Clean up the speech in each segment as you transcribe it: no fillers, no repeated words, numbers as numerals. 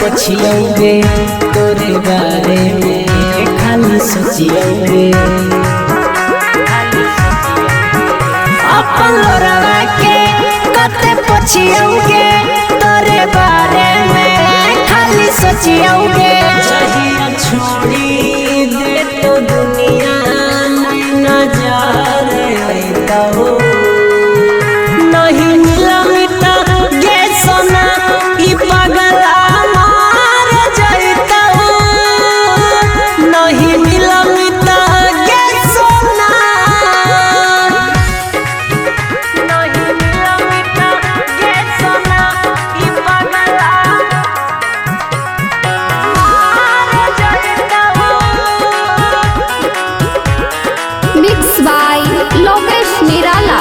पछियोगे तोरे बारे में खाली सोचियोगे। अपन लोरवा के कते पछियोगे तोरे बारे में खाली सोचियोगे। चाहिए छोड़ी दे तो दुनिया में नजर आता हो नहीं मिला मिटा गे सोना ई पगला मार जाता हो नहीं मिला मिटा गे सोना नहीं मिला मिटा गे सोना ई पगला मार जाता हो। मिक्स बाय लोकेश निराला।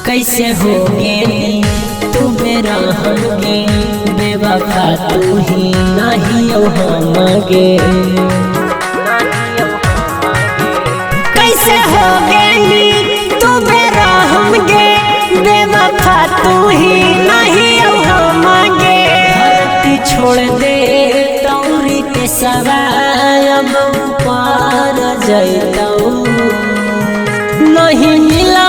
कैसे होगे तू मेरा हमगे बेवफा तू ही नहीं हमगे। कैसे होगे तू मेरा हमगे बेवफा तू ही नहीं हमगे। धरती छोड़ दे तौरी के सवाय अब पार जाता नहीं मिला